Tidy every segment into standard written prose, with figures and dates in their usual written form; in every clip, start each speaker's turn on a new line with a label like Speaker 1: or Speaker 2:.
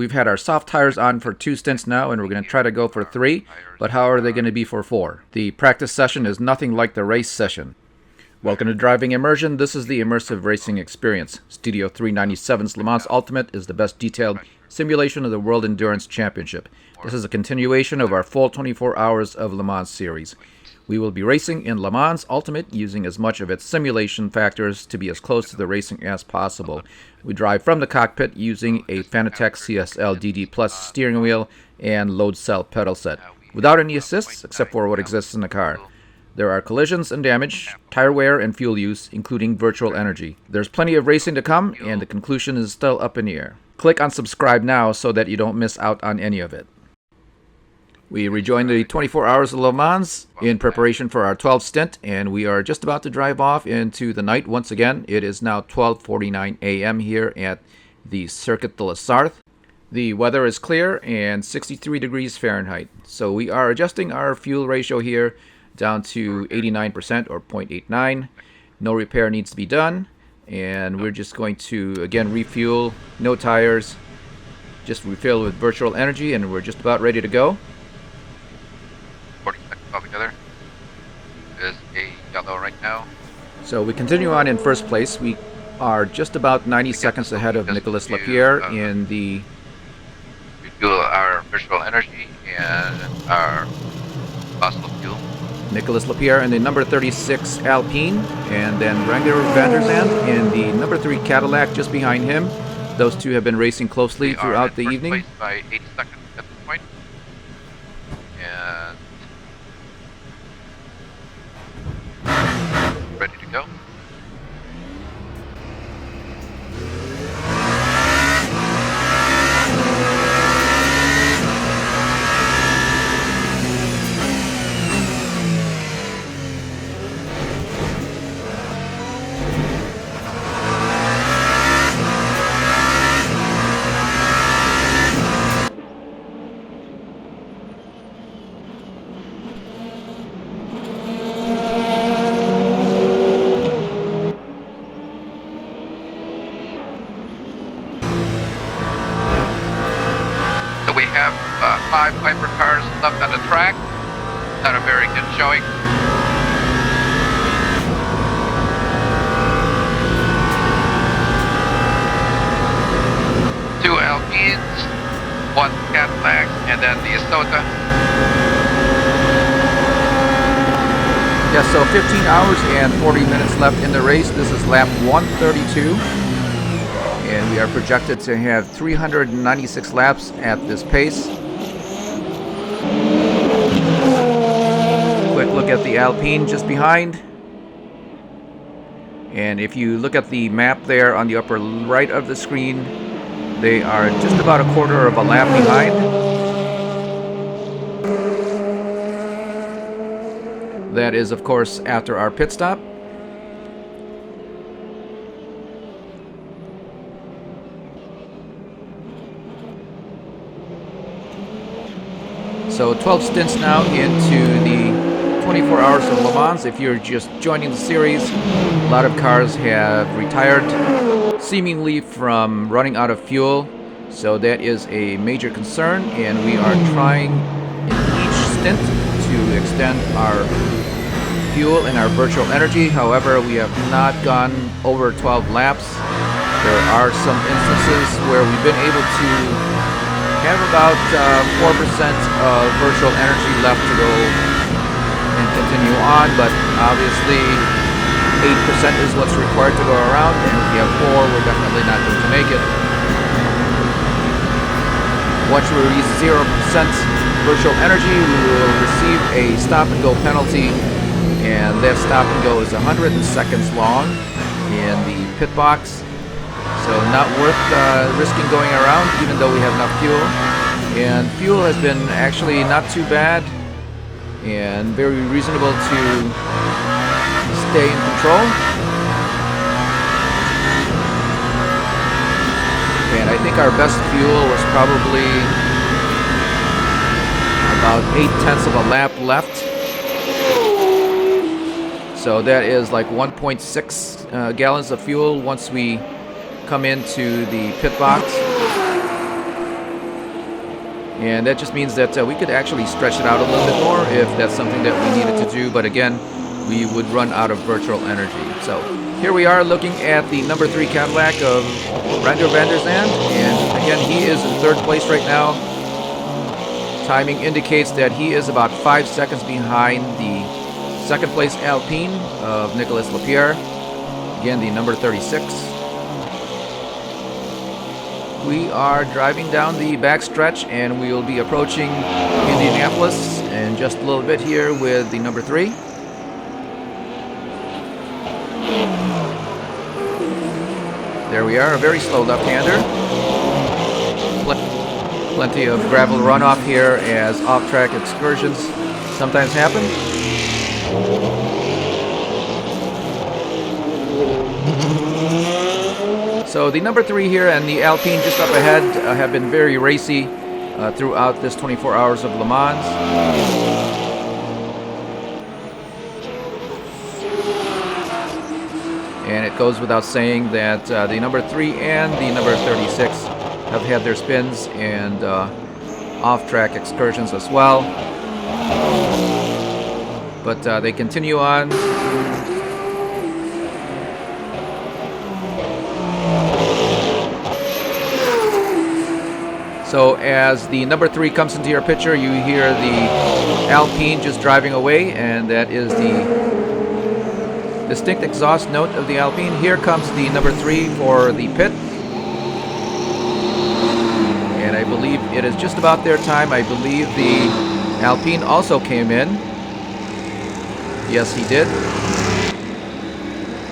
Speaker 1: We've had our soft tires on for 2 stints now, and we're going to try to go for 3, but how are they going to be for 4? The practice session is nothing like the race session. Welcome to Driving Immersion. This is the immersive racing experience. Studio 397's Le Mans Ultimate is the best detailed simulation of the World Endurance Championship. This is a continuation of our full 24 hours of Le Mans series. We will be racing in Le Mans Ultimate using as much of its simulation factors to be as close to the racing as possible. We drive from the cockpit using a Fanatec CSL DD Plus steering wheel and load cell pedal set, without any assists except for what exists in the car. There are collisions and damage, tire wear, and fuel use, including virtual energy. There's plenty of racing to come, and the conclusion is still up in the air. Click on subscribe now so that you don't miss out on any of it. We rejoined the 24 hours of Le Mans in preparation for our 12th stint, and we are just about to drive off into the night once again. It is now 12:49 a.m. here at the Circuit de la Sarthe. The weather is clear and 63 degrees Fahrenheit. So we are adjusting our fuel ratio here down to 89% or 0.89. No repair needs to be done, and we're just going to again refuel, no tires, just refill with virtual energy, and we're just about ready to go.
Speaker 2: 40 seconds altogether. It is a yellow right now.
Speaker 1: So we continue on in first place. We are just about 90 seconds ahead of Nicolas Lapierre in the...
Speaker 2: Refuel our virtual energy and our fossil fuel.
Speaker 1: Nicolas Lapierre in the number 36 Alpine, and then Renger van der Zandt in the number 3 Cadillac just behind him. Those two have been racing closely throughout the evening.
Speaker 2: Place by 80 seconds at this point. And ready to go. We have 5 hypercars left on the track. Not a very good showing. Two Alpines, 1 Cadillac, and then the Toyota.
Speaker 1: Yeah, so 15 hours and 40 minutes left in the race. This is lap 132. And we are projected to have 396 laps at this pace. Quick look at the Alpine just behind. And if you look at the map there on the upper right of the screen, they are just about a quarter of a lap behind. That is, of course, after our pit stop. So 12 stints now into the 24 hours of Le Mans. If you're just joining the series, a lot of cars have retired, seemingly from running out of fuel. So that is a major concern, and we are trying in each stint to extend our fuel and our virtual energy. However, we have not gone over 12 laps. There are some instances where we've been able to have about 4% of virtual energy left to go and continue on, but obviously 8% is what's required to go around, and if we have 4, we're definitely not going to make it. Once we reach 0% virtual energy, we will receive a stop-and-go penalty, and that stop-and-go is 100 seconds long in the pit box. So not worth risking going around, even though we have enough fuel. And fuel has been actually not too bad and very reasonable to stay in control. And I think our best fuel was probably about 0.8 of a lap left. So that is like 1.6 gallons of fuel once we come into the pit box. And that just means that we could actually stretch it out a little bit more if that's something that we needed to do. But again, we would run out of virtual energy. So here we are looking at the number 3 Cadillac of Randall van der Zand. And again, he is in 3rd place right now. Timing indicates that he is about 5 seconds behind the 2nd place Alpine of Nicolas Lapierre. Again, the number 36. We are driving down the back stretch and we will be approaching Indianapolis in just a little bit here with the number 3. There we are, a very slow left-hander. Plenty of gravel runoff here as off-track excursions sometimes happen. So the number 3 here and the Alpine just up ahead have been very racy throughout this 24 hours of Le Mans. And it goes without saying that the number 3 and the number 36 have had their spins and off-track excursions as well. But they continue on. So as the number 3 comes into your picture, you hear the Alpine just driving away, and that is the distinct exhaust note of the Alpine. Here comes the number 3 for the pit. And I believe it is just about their time. I believe the Alpine also came in. Yes, he did.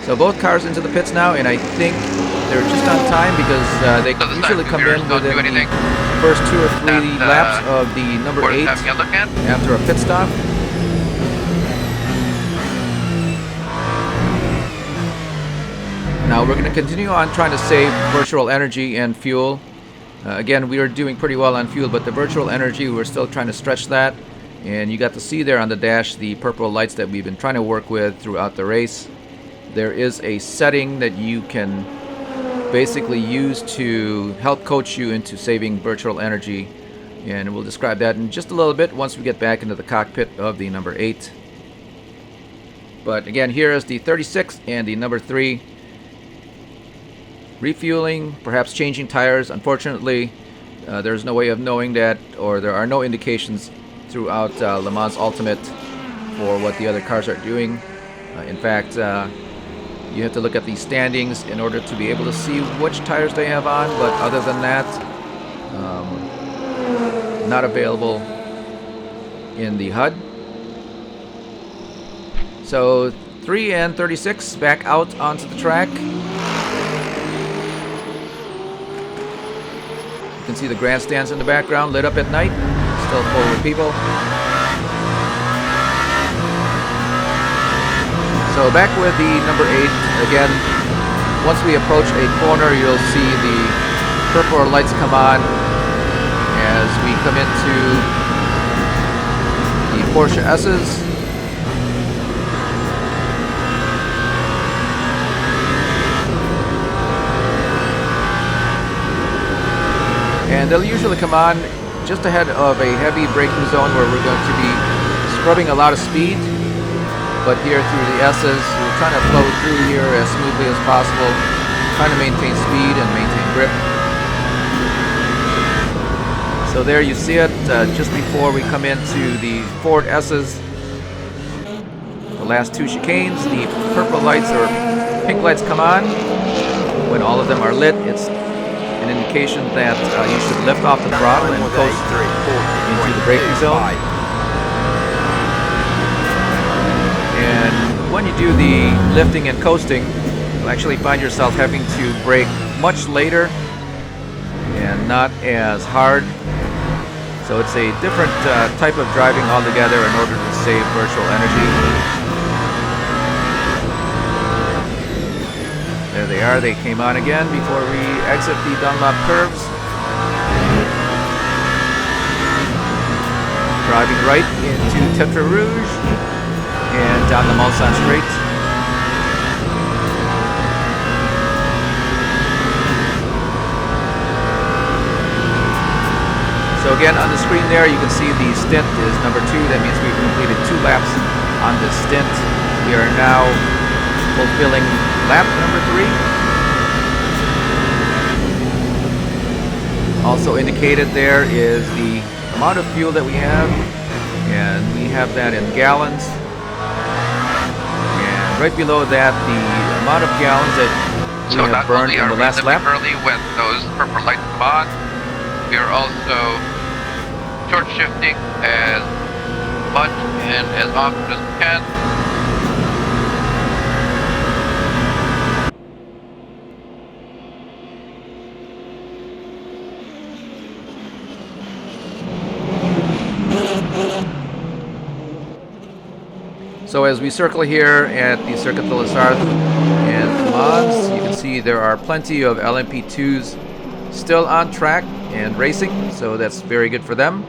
Speaker 1: So both cars into the pits now, and I think they're just on time because they usually come in within the first 2 or 3 laps of the number 8 after a pit stop. Now we're going to continue on trying to save virtual energy and fuel. Again, we are doing pretty well on fuel, but the virtual energy, we're still trying to stretch that. And you got to see there on the dash the purple lights that we've been trying to work with throughout the race. There is a setting that you can basically use to help coach you into saving virtual energy, and we'll describe that in just a little bit once we get back into the cockpit of the number 8. But again, here is the 36 and the number 3 refueling, perhaps changing tires. Unfortunately, there's no way of knowing that, or there are no indications throughout Le Mans Ultimate for what the other cars are doing. In fact, you have to look at the standings in order to be able to see which tires they have on, but other than that, not available in the HUD. So 3 and 36 back out onto the track. You can see the grandstands in the background lit up at night, still full with people. So back with the number 8 again. Once we approach a corner, you'll see the purple lights come on as we come into the Porsche S's. And they'll usually come on just ahead of a heavy braking zone where we're going to be scrubbing a lot of speed. But here through the S's, we're trying to flow through here as smoothly as possible, trying to maintain speed and maintain grip. So there you see it, just before we come into the Ford S's. The last 2 chicanes, the purple lights or pink lights come on. When all of them are lit, it's an indication that you should lift off the throttle and coast into the braking zone. And when you do the lifting and coasting, you'll actually find yourself having to brake much later and not as hard. So it's a different type of driving altogether in order to save virtual energy. There they are, they came on again before we exit the Dunlop curves. Driving right into Tetra Rouge and down the Mulsanne Straight. So again, on the screen there, you can see the stint is number 2. That means we've completed 2 laps on the stint. We are now fulfilling lap number 3. Also indicated there is the amount of fuel that we have, and we have that in gallons. And right below that, the amount of gallons that we have burned in the last lap.
Speaker 2: Early when those purple lights come on, we are also short shifting as much and as often as we can.
Speaker 1: So as we circle here at the Circuit de les Arts and Le Mans, you can see there are plenty of LMP2s still on track and racing, so that's very good for them.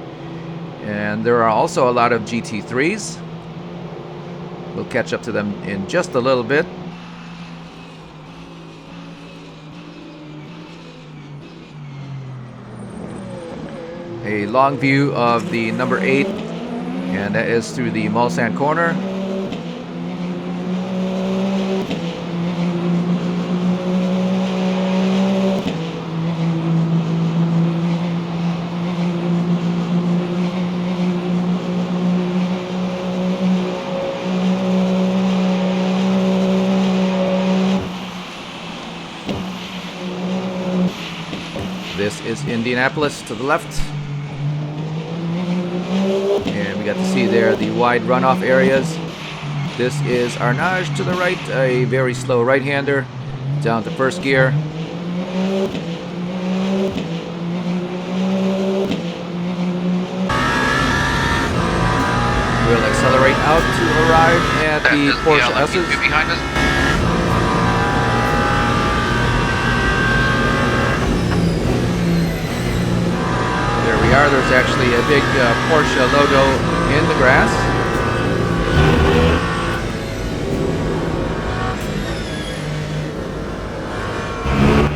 Speaker 1: And there are also a lot of GT3s. We'll catch up to them in just a little bit. A long view of the number 8, and that is through the Mulsanne corner. This is Indianapolis to the left. And we got to see there the wide runoff areas. This is Arnage to the right, a very slow right-hander down to first gear. We'll accelerate out to arrive at the Porsche S's.
Speaker 2: Behind us.
Speaker 1: There we are. There's actually a big Porsche logo in the grass.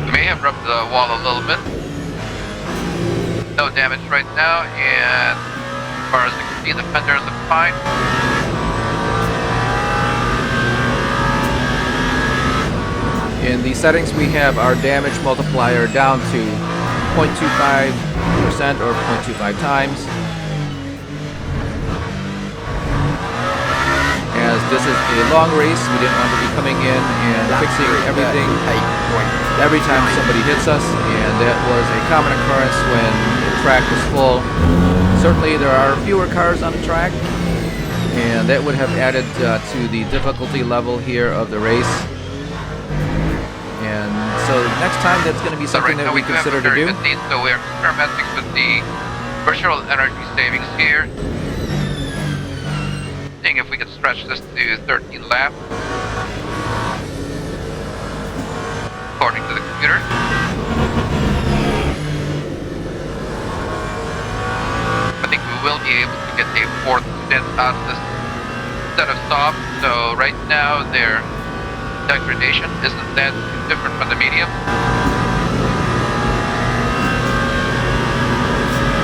Speaker 2: We may have rubbed the wall a little bit. No damage right now, and as far as you can see, the fender looks fine.
Speaker 1: In the settings, we have our damage multiplier down to 0.25% or 0.25 times. As this is a long race, we didn't want to be coming in and fixing everything every time somebody hits us, and that was a common occurrence when the track was full. Certainly there are fewer cars on the track, and that would have added to the difficulty level here of the race. And so next time that's going to be something that we consider to do.
Speaker 2: So we're experimenting with the virtual energy savings here. Seeing if we can stretch this to 13 laps. According to the computer. I think we will be able to get a 4th stint out of this set of soft. So right now their degradation isn't that different from the medium.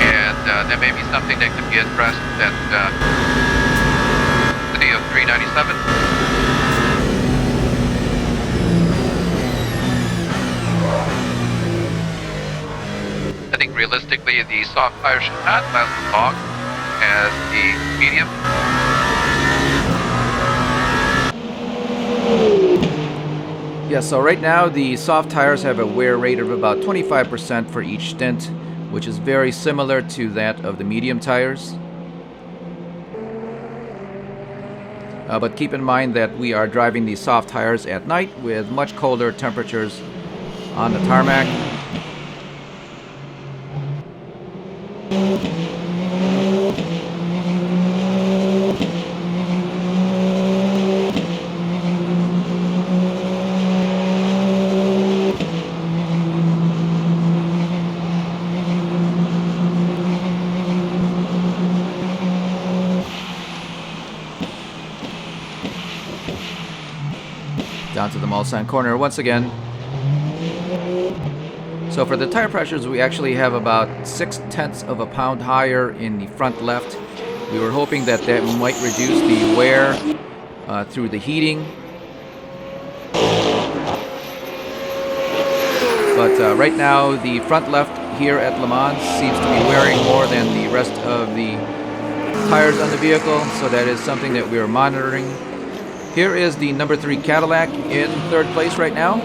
Speaker 2: And that may be something that could be addressed at the day of 397. I think realistically the soft tire should not last as long as the medium.
Speaker 1: Yeah, so right now the soft tires have a wear rate of about 25% for each stint, which is very similar to that of the medium tires. But keep in mind that we are driving the soft tires at night with much colder temperatures on the tarmac. Down to the Mulsanne corner once again. So for the tire pressures, we actually have about 0.6 of a pound higher in the front left. We were hoping that that might reduce the wear through the heating. But right now, the front left here at Le Mans seems to be wearing more than the rest of the tires on the vehicle, so that is something that we are monitoring. Here is the number 3 Cadillac in 3rd place right now.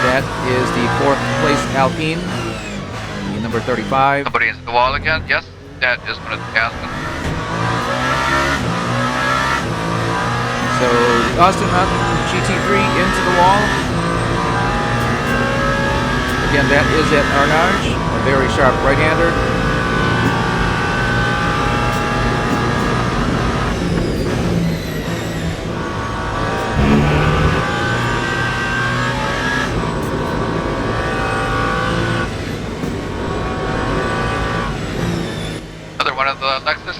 Speaker 1: That is the 4th place Alpine, the number 35.
Speaker 2: Somebody is the wall again. Yes, that is one of the Aspen.
Speaker 1: So the Austin Mountain GT3 into the wall. Again, that is at Arnage, a very sharp right-hander.
Speaker 2: Another one of the Lexus.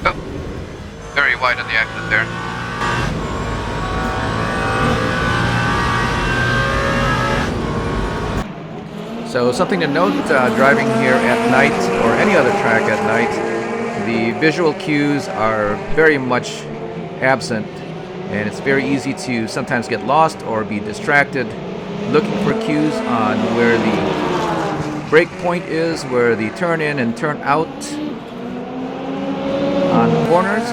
Speaker 2: Oh, very wide on the exit there.
Speaker 1: So something to note, driving here at night or any other track at night, the visual cues are very much absent, and it's very easy to sometimes get lost or be distracted looking for cues on where the brake point is, where the turn in and turn out on the corners.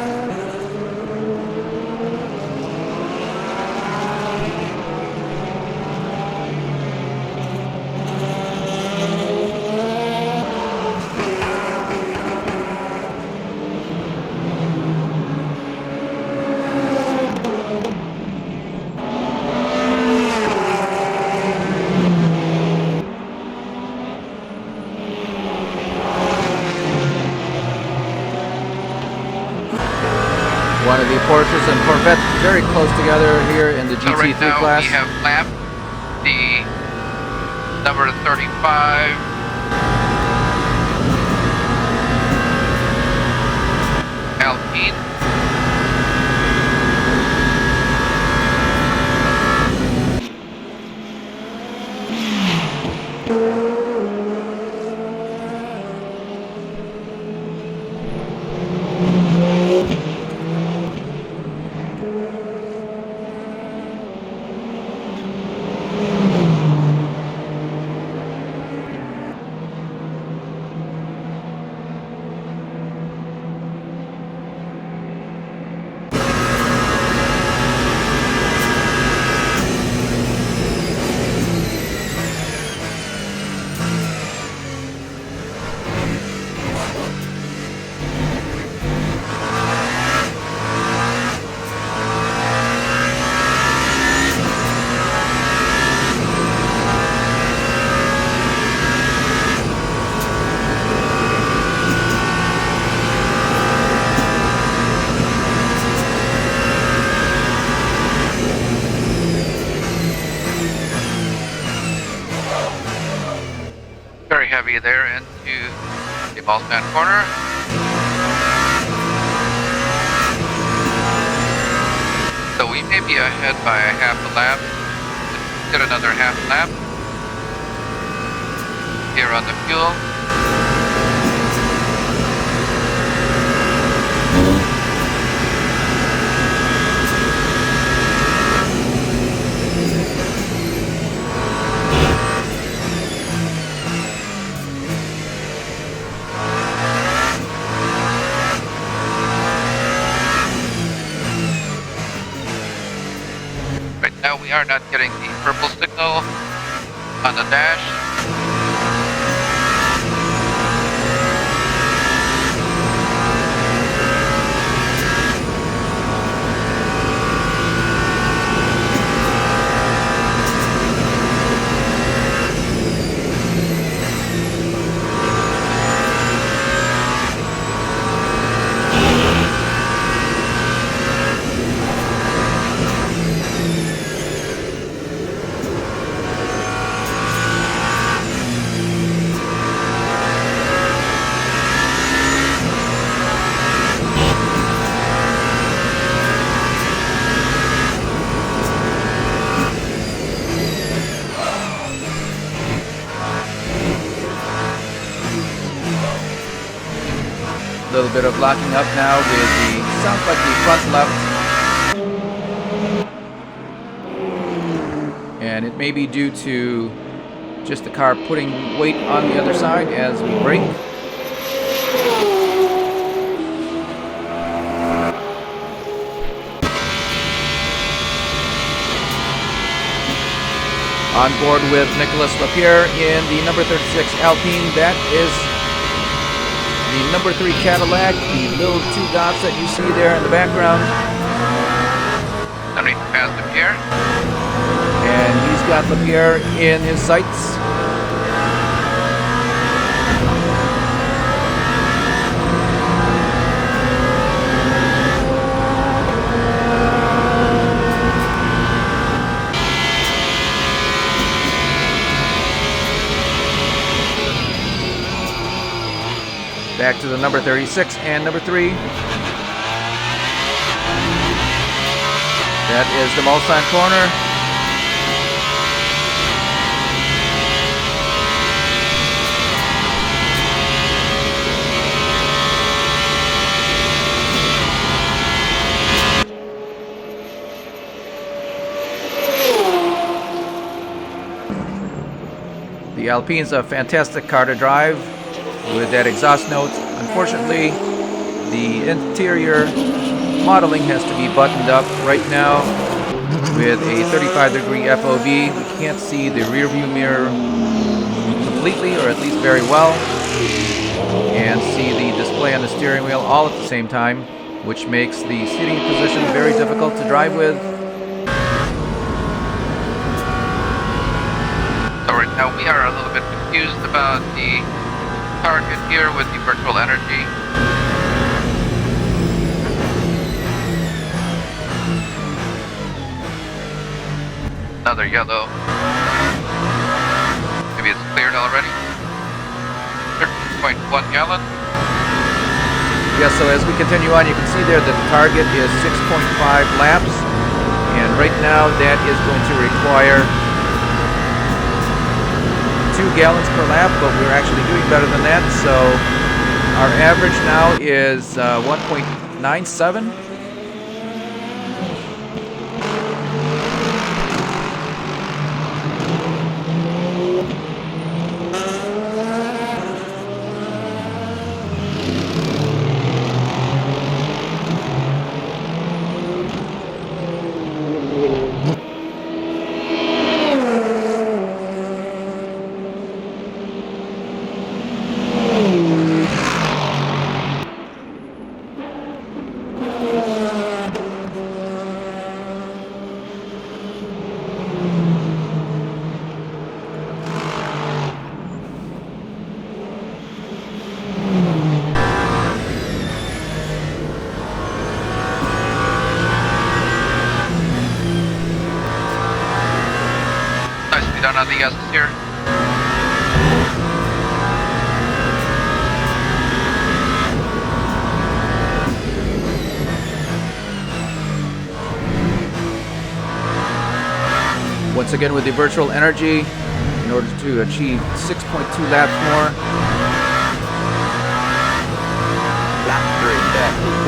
Speaker 1: One of the Porsches and Corvette very close together here in the GT3
Speaker 2: So right now
Speaker 1: class.
Speaker 2: we have Lamp, the number 35. Alpine. Very heavy there into the ball stand corner. So we may be ahead by a half a lap. Let's get another half lap here on the fuel. Right now we are not getting the purple signal on the dash.
Speaker 1: little bit of locking up now with the, sounds like the front left. And it may be due to just the car putting weight on the other side as we brake. On board with Nicolas Lapierre in the number 36 Alpine. That is the number 3 Cadillac, the little 2 dots that you see there in the background.
Speaker 2: Underneath the pass Lapierre.
Speaker 1: And he's got Lapierre in his sights. Back to the number 36 and number 3. That is the Mulsanne corner. The Alpine's a fantastic car to drive with that exhaust note. Unfortunately, the interior modeling has to be buttoned up right now with a 35-degree FOV. We can't see the rear view mirror completely, or at least very well, and see the display on the steering wheel all at the same time, which makes the seating position very difficult to drive with.
Speaker 2: So right now we are a little bit confused about the target here with the virtual energy. Another yellow. Maybe it's cleared already. 13.1 gallon.
Speaker 1: Yes, so as we continue on, you can see there that the target is 6.5 laps, and right now that is going to require 2 gallons per lap, but we're actually doing better than that. So our average now is 1.97.
Speaker 2: Down on the yeses here.
Speaker 1: Once again with the virtual energy, in order to achieve 6.2 laps more.
Speaker 3: Lap 3,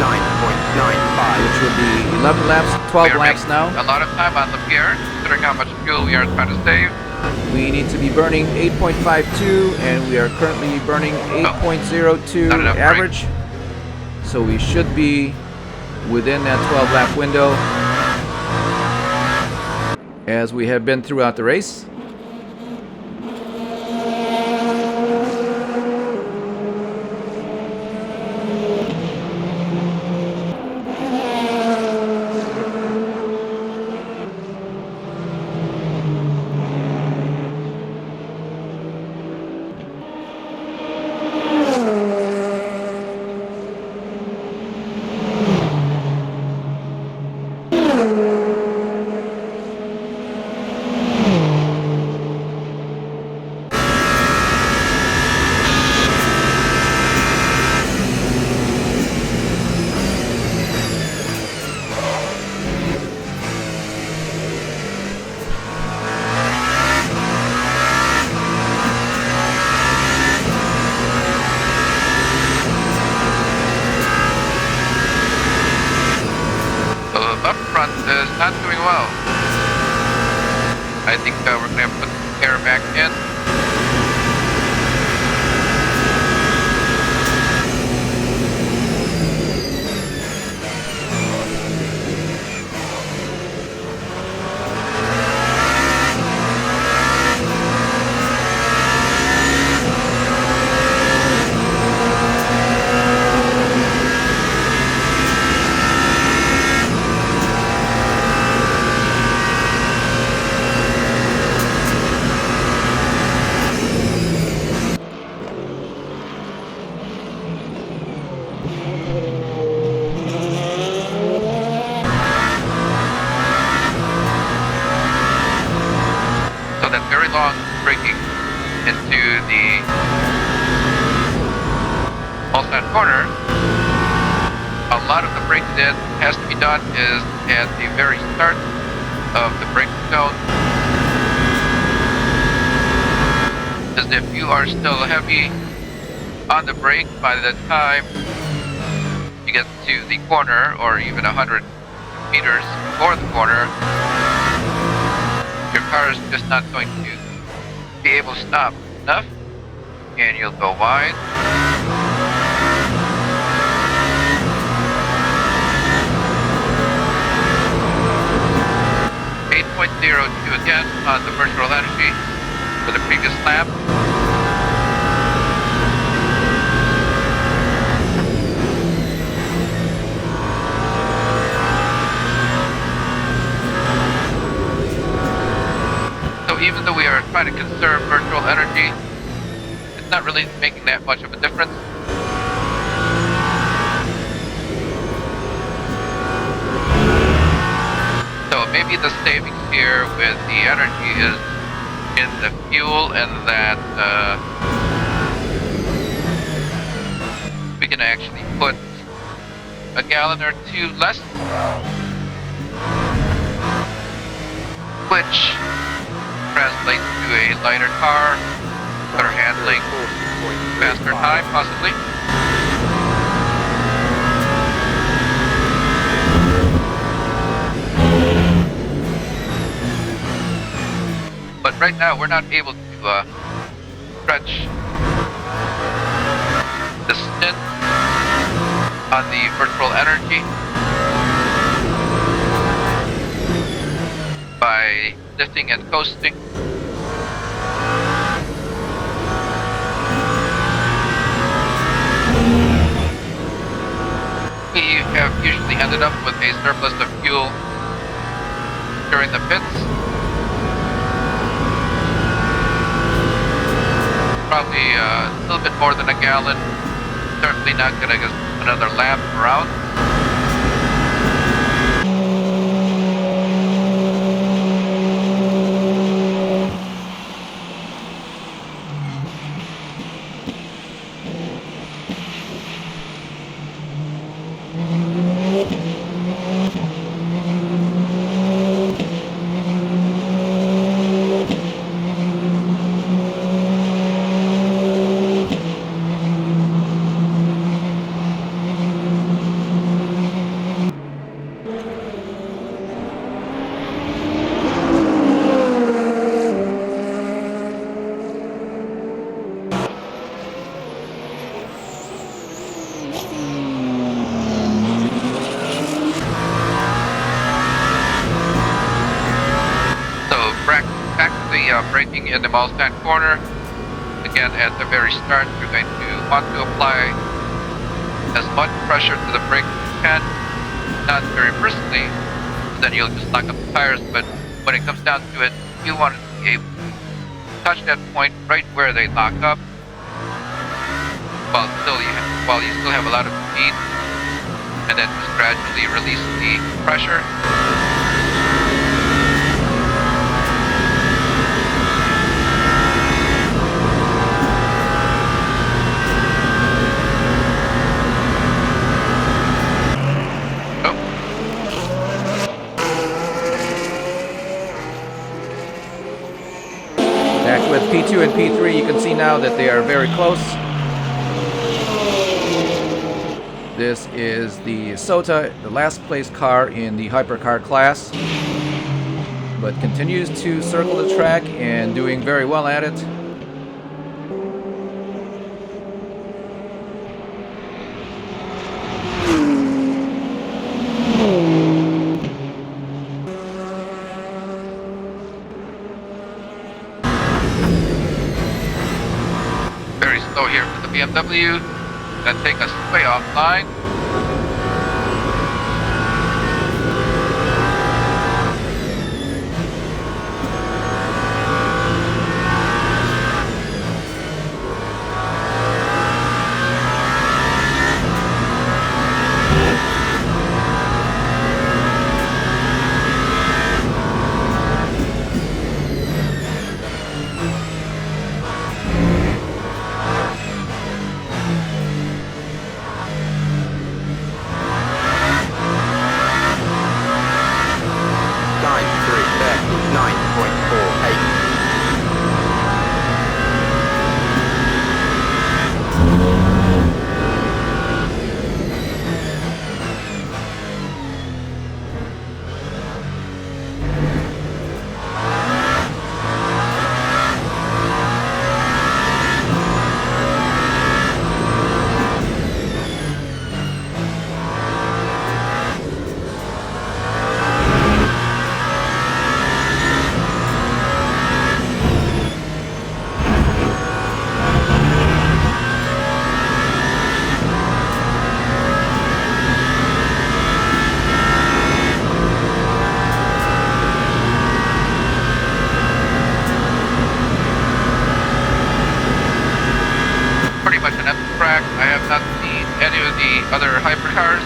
Speaker 3: 9.95.
Speaker 1: Which would be 11 laps, 12 laps now.
Speaker 2: A lot of time on Lapierre, considering how much fuel we are trying to save.
Speaker 1: We need to be burning 8.52, and we are currently burning 8.02 average. So we should be within that 12 lap window, as we have been throughout the race.
Speaker 2: into the Alpine corner, a lot of the braking that has to be done is at the very start of the braking zone. As if you are still heavy on the brake, by the time you get to the corner, or even 100 meters before the corner, your car is just not going to be able to stop enough, and you'll go wide. 8.02 again on the virtual energy for the previous lap. So even though we are trying to conserve virtual energy, it's not really making that much of a difference. So maybe the savings here with the energy is in the fuel, and that we can actually put a gallon or two less, which translates to a lighter car, better handling, faster time possibly. But right now we're not able to stretch the stint on the virtual energy by lifting and coasting. We have usually ended up with a surplus of fuel during the pits. Probably a little bit more than a gallon. Certainly not going to get another lap around. Braking in the Alpine corner. Again, at the very start, you're going to want to apply as much pressure to the brake as you can, not very briskly, then you'll just lock up the tires. But when it comes down to it, you want to be able to touch that point right where they lock up, while you still have a lot of speed, and then just gradually release the pressure.
Speaker 1: Back with P2 and P3, you can see now that they are very close. This is the Sota, the last place car in the hypercar class, but continues to circle the track and doing very well at it.
Speaker 2: Slow here for the BMW, then take us way offline. other hypercars.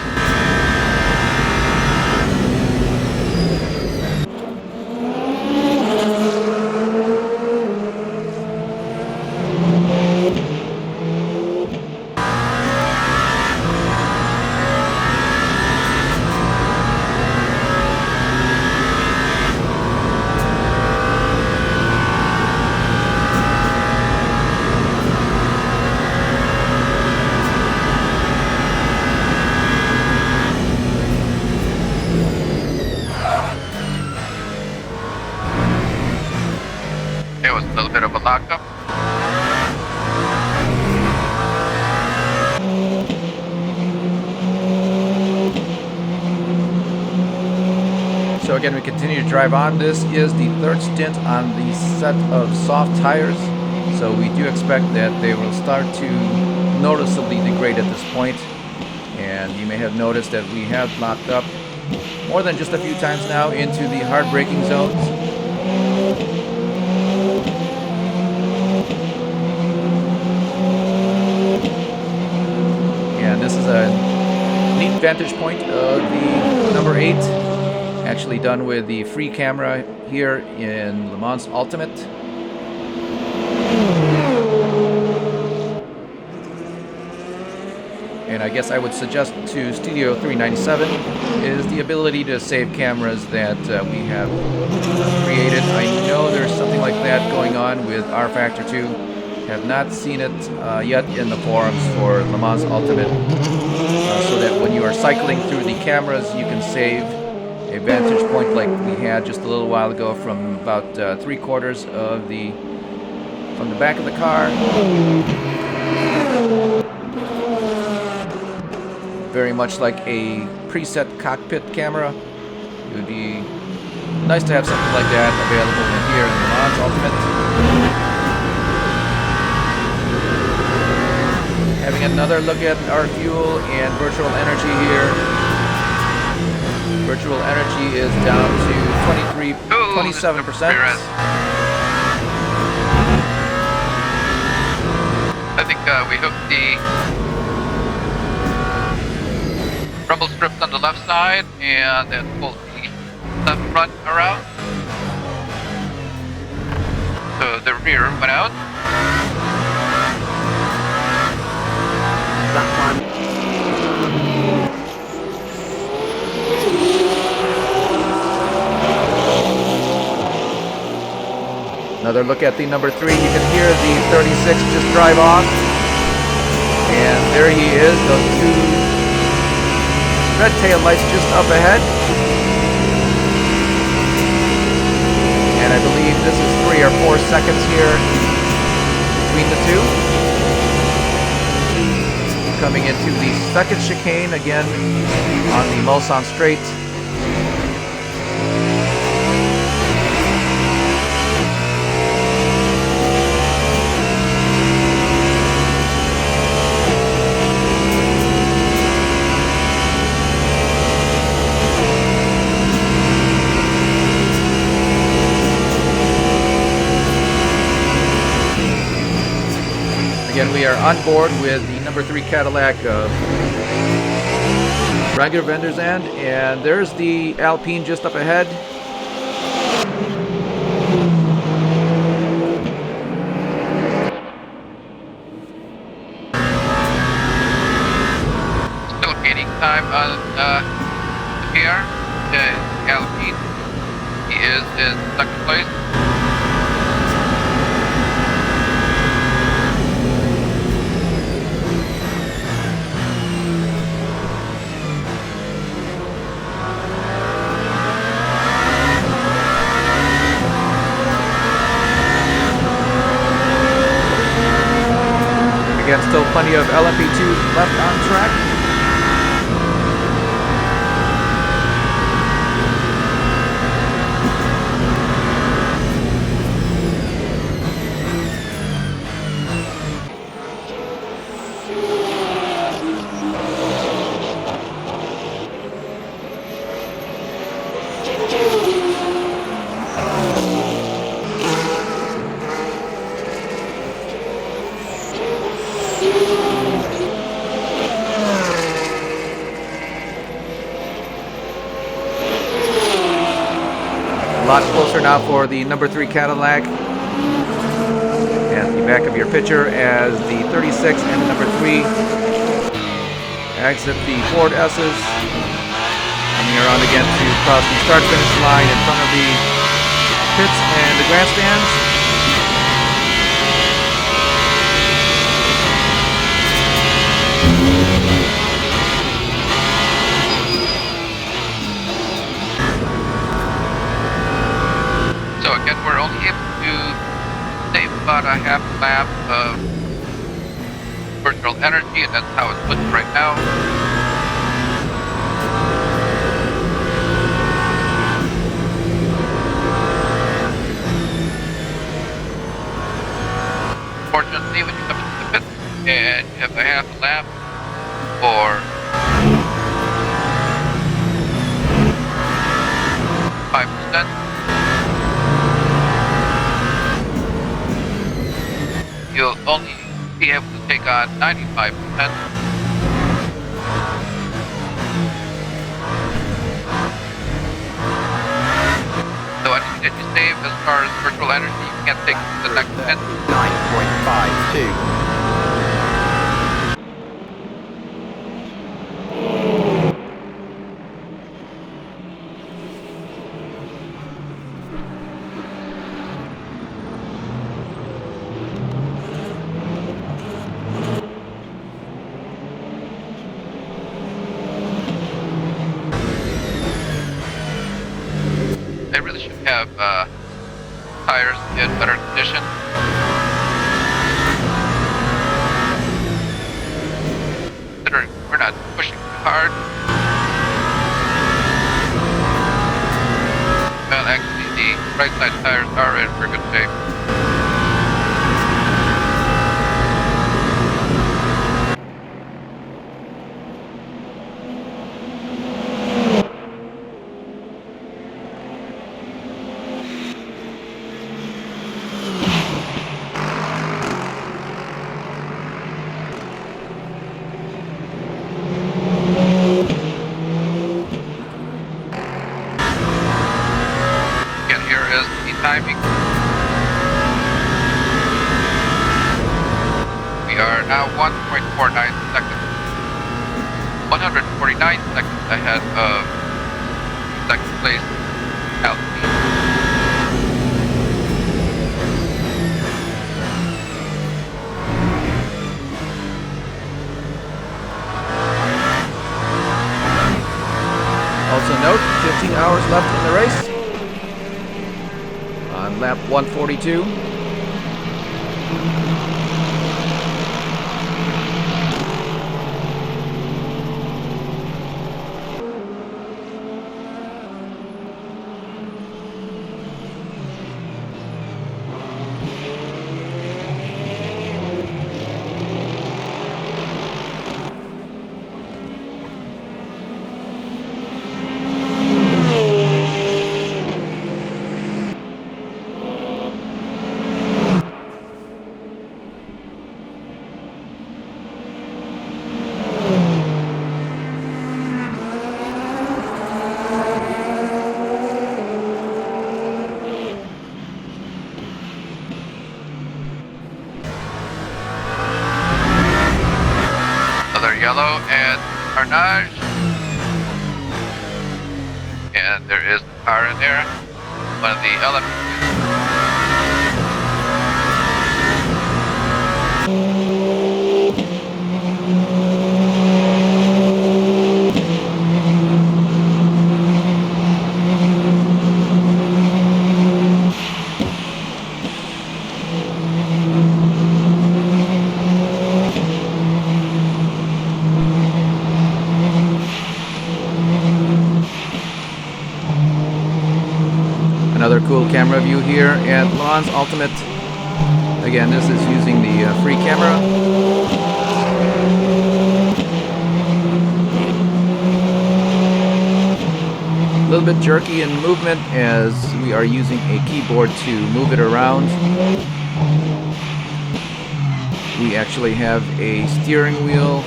Speaker 2: It was a little bit of a lockup.
Speaker 1: So again, we continue to drive on. This is the third stint on the set of soft tires. So we do expect that they will start to noticeably degrade at this point. And you may have noticed that we have locked up more than just a few times now into the hard braking zones. And this is a neat vantage point of the number 8. Actually done with the free camera here in Le Mans Ultimate. And I guess I would suggest to Studio 397 is the ability to save cameras that we have created. I know there's something like that going on with R Factor 2. Have not seen it yet in the forums for Le Mans Ultimate, so that when you are cycling through the cameras, you can save a vantage point like we had just a little while ago from about 3/4 of from the back of the car. Very much like a preset cockpit camera. It would be nice to have something like that available in here in the Le Mans Ultimate. Having another look at our fuel and virtual energy here. Virtual energy is down to 27%.
Speaker 2: I think we hooked the rumble strips on the left side and then pulled the left front around. So the rear went out.
Speaker 3: Black one.
Speaker 1: Another look at the number 3. You can hear the 36 just drive off. And there he is, those 2 red tail lights just up ahead. And I believe this is 3 or 4 seconds here between the 2. Coming into the second chicane again on the Mulsanne straight. Again, we are on board with the number 3 Cadillac Ranger Vendor's End, and there's the Alpine just up ahead.
Speaker 2: Still gaining time on the PR. Alpine. He is in second place.
Speaker 1: Again, still plenty of LMP2 left on track. closer now for the number 3 Cadillac at the back of your picture as the 36 and the number 3 exit the Ford S's. Coming around again to cross the start-finish line in front of the pits and the grandstands.
Speaker 2: So again, we're only able to save about a half lap of virtual energy, and that's how it's looking right now. Fortunately, when you come into the pit and you have a half a lap or 5%, you'll only be able to take on 95%. So anything that you save as far as virtual energy, you can't take to the next pit.
Speaker 3: 9.52.
Speaker 2: They really should have tires in better condition. Considering we're not pushing too hard. Well, actually, the right side tires are in pretty good shape. Timing. We are now 1.49 seconds. 149 seconds ahead of second place Alpine.
Speaker 1: Also note, 15 hours left in the race. On lap 142.
Speaker 2: Yellow and Carnage, and there is a car in there, one of the elements.
Speaker 1: Another cool camera view here at Lawn's Ultimate. Again, this is using the free camera. A little bit jerky in movement as we are using a keyboard to move it around. We actually have a steering wheel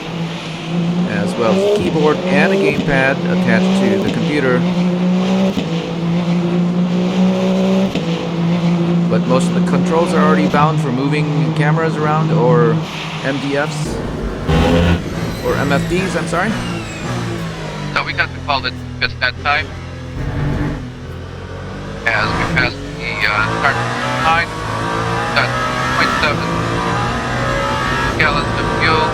Speaker 1: as well as a keyboard and a gamepad attached to the computer. but most of the controls are already bound for moving cameras around, or MDFs, or MFDs, I'm sorry.
Speaker 2: So we got to call it just that time. As we pass the start line, got 0.7 gallons of fuel.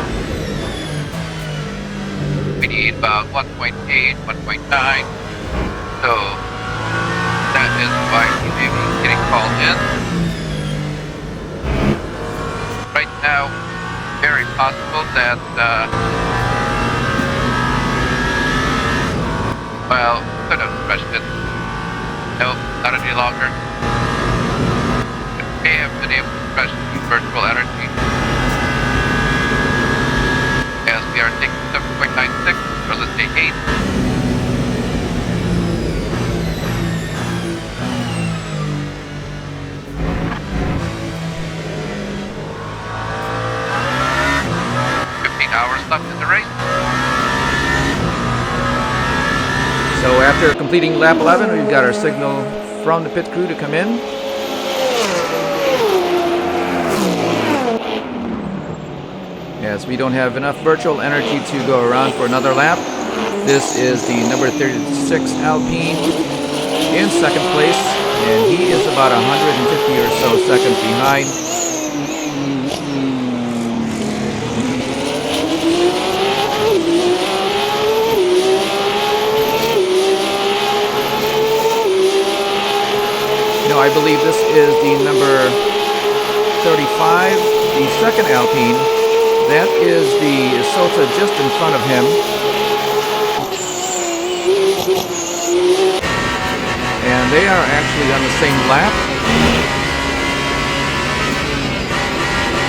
Speaker 2: We need about 1.8, 1.9. So that is why he may be getting called in. Right now, very possible that, well, could have stretched it. No, not any longer. But may have been able to stretch the virtual energy. As we are taking 7.96, or let's say 8. Hours left in the race.
Speaker 1: So after completing lap 11, we've got our signal from the pit crew to come in. Yes, we don't have enough virtual energy to go around for another lap. This is the number 36 Alpine in second place, and he is about 150 or so seconds behind. I believe this is the number 35, the second Alpine. That is the Isota just in front of him. And they are actually on the same lap.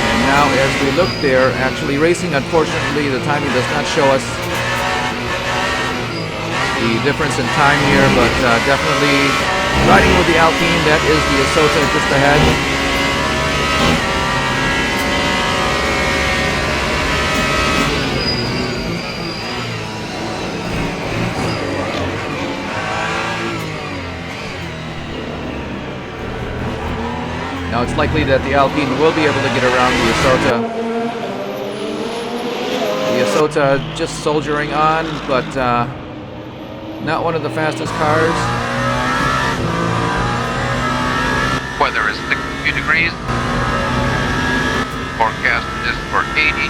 Speaker 1: And now as we look, they're actually racing. Unfortunately, the timing does not show us the difference in time here, but definitely riding with the Alpine. That is the Isota just ahead. Now it's likely that the Alpine will be able to get around the Isota. The Isota just soldiering on, but not one of the fastest cars.
Speaker 2: Weather is 62 degrees. Forecast is for 80.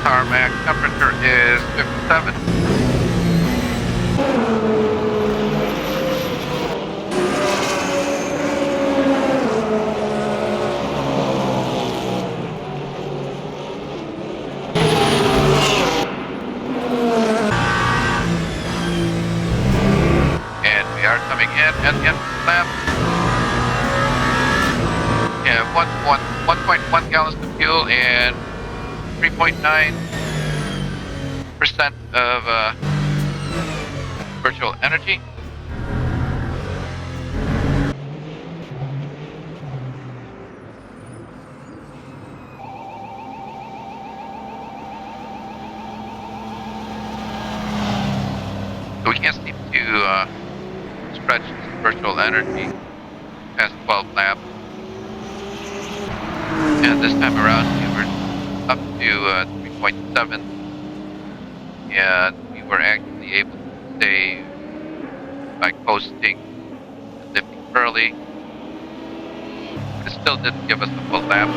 Speaker 2: Tarmac temperature is 57. Coming in at the end of the lap. Yeah, 1.1 gallons of fuel and 3.9% of virtual energy. So we can't seem to stretch virtual energy past 12 laps. And this time around we were up to 3.7, and we were actually able to save by coasting and lifting early. But it still didn't give us a full lap.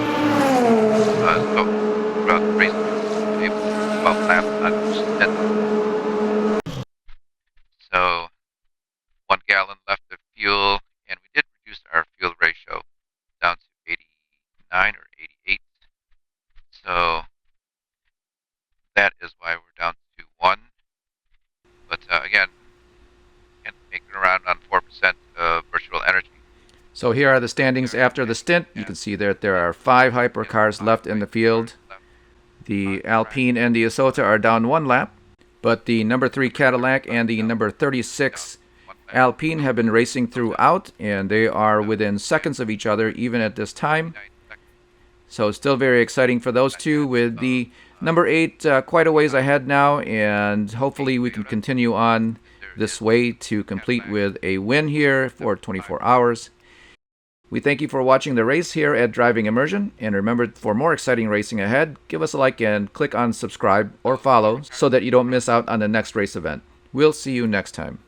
Speaker 2: So throughout the race we were able to do 12 laps on each stint. So 1 gallon left of fuel, and we did reduce our fuel ratio down to 89 or 88. So that is why we're down to 1. But again, can't make it around on 4% of virtual energy.
Speaker 1: So here are the standings after the stint. You can see that there are 5 hypercars left in the field. The Alpine and the Isota are down 1 lap, but the number 3 Cadillac and the number 36 Alpine have been racing throughout, and they are within seconds of each other even at this time. So still very exciting for those two, with the number 8 quite a ways ahead now, and hopefully we can continue on this way to complete with a win here for 24 hours. We thank you for watching the race here at Driving Immersion, and remember, for more exciting racing ahead, give us a like and click on subscribe or follow so that you don't miss out on the next race event. We'll see you next time.